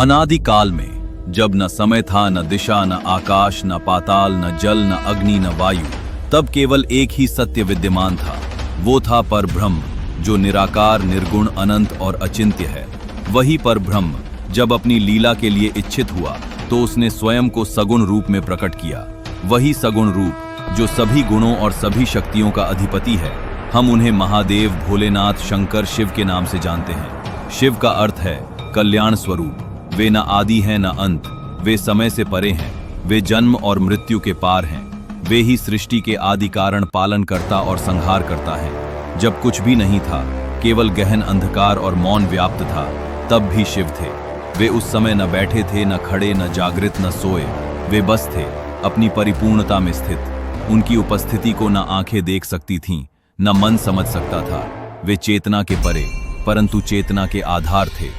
अनादि काल में जब न समय था, न दिशा, न आकाश, न पाताल, न जल, न अग्नि, न वायु, तब केवल एक ही सत्य विद्यमान था। वो था परब्रह्म, जो निराकार, निर्गुण, अनंत और अचिंत्य है। वही परब्रह्म जब अपनी लीला के लिए इच्छित हुआ तो उसने स्वयं को सगुण रूप में प्रकट किया। वही सगुण रूप जो सभी गुणों और सभी शक्तियों का अधिपति है। हम उन्हें महादेव, भोलेनाथ, शंकर, शिव के नाम से जानते हैं। शिव का अर्थ है कल्याण स्वरूप। वे न आदि हैं न अंत, वे समय से परे हैं, वे जन्म और मृत्यु के पार हैं। वे ही सृष्टि के आदि कारण, पालन करता और संहार करता है। जब कुछ भी नहीं था, केवल गहन अंधकार और मौन व्याप्त था, तब भी शिव थे। वे उस समय न बैठे थे, न खड़े, न जागृत, न सोए। वे बस थे, अपनी परिपूर्णता में स्थित। उनकी उपस्थिति को न आंखें देख सकती थीं, न मन समझ सकता था। वे चेतना के परे, परंतु चेतना के आधार थे।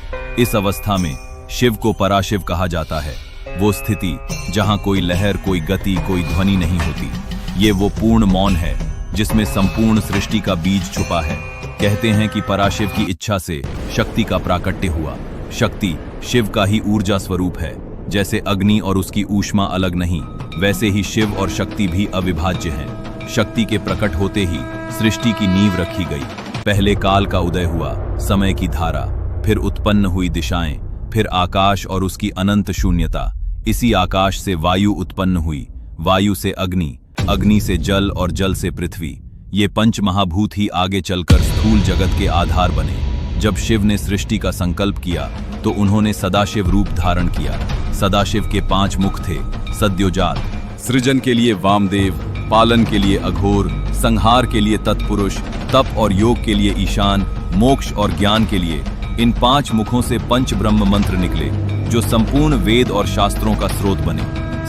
इस अवस्था में शिव को पराशिव कहा जाता है। वो स्थिति जहां कोई लहर, कोई गति, कोई ध्वनि नहीं होती। ये वो पूर्ण मौन है जिसमें संपूर्ण सृष्टि का बीज छुपा है। कहते हैं कि पराशिव की इच्छा से शक्ति का प्राकट्य हुआ। शक्ति शिव का ही ऊर्जा स्वरूप है। जैसे अग्नि और उसकी ऊष्मा अलग नहीं, वैसे ही शिव और शक्ति भी अविभाज्य हैं। शक्ति के प्रकट होते ही सृष्टि की नींव रखी गई। पहले काल का उदय हुआ, समय की धारा, फिर उत्पन्न हुई दिशाएं, फिर आकाश और उसकी अनंत शून्यता। इसी आकाश से वायु उत्पन्न हुई, वायु से अग्नि, अग्नि से जल और जल से पृथ्वी। ये पंच महाभूत ही आगे चलकर स्थूल जगत के आधार बने। जब शिव ने सृष्टि का संकल्प किया तो उन्होंने सदाशिव रूप धारण किया। सदाशिव के 5 मुख थे। सद्योजात, सृजन के लिए वामदेव, पालन के लिए अघोर, संहार के लिए तत्पुरुष, तप और योग के लिए ईशान, मोक्ष और ज्ञान के लिए इन 5 मुखों से पंच ब्रह्म मंत्र निकले, जो संपूर्ण वेद और शास्त्रों का स्रोत बने।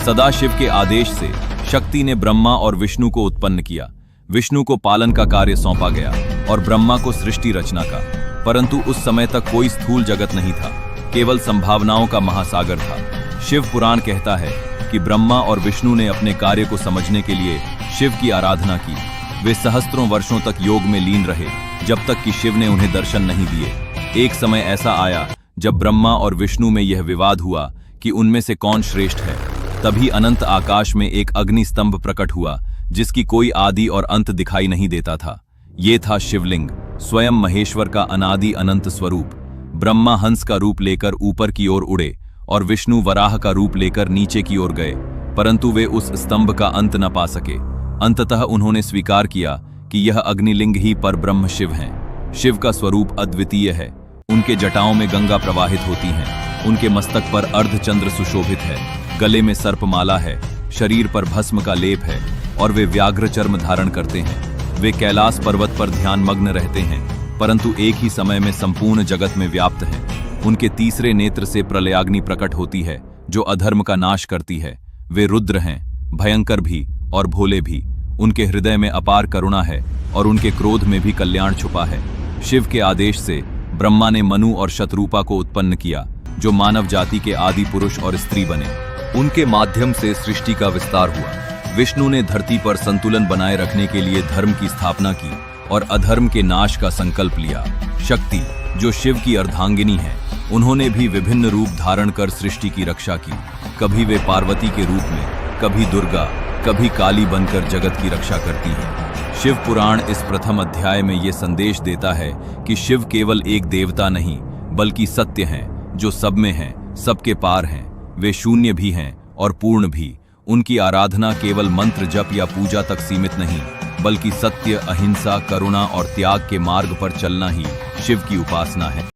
सदाशिव के आदेश से शक्ति ने ब्रह्मा और विष्णु को उत्पन्न किया। विष्णु को पालन का कार्य सौंपा गया और ब्रह्मा को सृष्टि रचना का। परंतु उस समय तक कोई स्थूल जगत नहीं था, केवल संभावनाओं का महासागर था। शिव पुराण कहता है कि ब्रह्मा और विष्णु ने अपने कार्य को समझने के लिए शिव की आराधना की। वे सहस्त्रों वर्षों तक योग में लीन रहे, जब तक कि शिव ने उन्हें दर्शन नहीं दिए। एक समय ऐसा आया जब ब्रह्मा और विष्णु में यह विवाद हुआ कि उनमें से कौन श्रेष्ठ है। तभी अनंत आकाश में एक अग्नि स्तंभ प्रकट हुआ, जिसकी कोई आदि और अंत दिखाई नहीं देता था। ये था शिवलिंग, स्वयं महेश्वर का अनादि अनंत स्वरूप। ब्रह्मा हंस का रूप लेकर ऊपर की ओर उड़े और विष्णु वराह का रूप लेकर नीचे की ओर गए, परंतु वे उस स्तंभ का अंत न पा सके। अंततः उन्होंने स्वीकार किया कि यह अग्निलिंग ही परब्रह्म शिव हैं। शिव का स्वरूप अद्वितीय है। उनके जटाओं में गंगा प्रवाहित होती हैं। उनके मस्तक पर अर्धचंद्र सुशोभित है, गले में सर्पमाला है, शरीर पर भस्म का लेप है और वे व्याघ्र चर्म धारण करते हैं। वे कैलाश पर्वत पर ध्यान मग्न रहते हैं, परंतु एक ही समय में संपूर्ण जगत में व्याप्त हैं। उनके तीसरे नेत्र से प्रलयाग्नि प्रकट होती है, जो अधर्म का नाश करती है। वे रुद्र हैं, भयंकर भी और भोले भी। उनके हृदय में अपार करुणा है और उनके क्रोध में भी कल्याण छुपा है। शिव के आदेश से ब्रह्मा ने मनु और शतरूपा को उत्पन्न किया, जो मानव जाति के आदि पुरुष और स्त्री बने। उनके माध्यम से सृष्टि का विस्तार हुआ। विष्णु ने धरती पर संतुलन बनाए रखने के लिए धर्म की स्थापना की और अधर्म के नाश का संकल्प लिया। शक्ति, जो शिव की अर्धांगिनी है, उन्होंने भी विभिन्न रूप धारण कर सृष्टि की रक्षा की। कभी वे पार्वती के रूप में, कभी दुर्गा, कभी काली बनकर जगत की रक्षा करती हैं। शिव पुराण इस प्रथम अध्याय में ये संदेश देता है कि शिव केवल एक देवता नहीं, बल्कि सत्य हैं, जो सब में हैं, सबके पार हैं। वे शून्य भी हैं और पूर्ण भी। उनकी आराधना केवल मंत्र जप या पूजा तक सीमित नहीं, बल्कि सत्य, अहिंसा, करुणा और त्याग के मार्ग पर चलना ही शिव की उपासना है।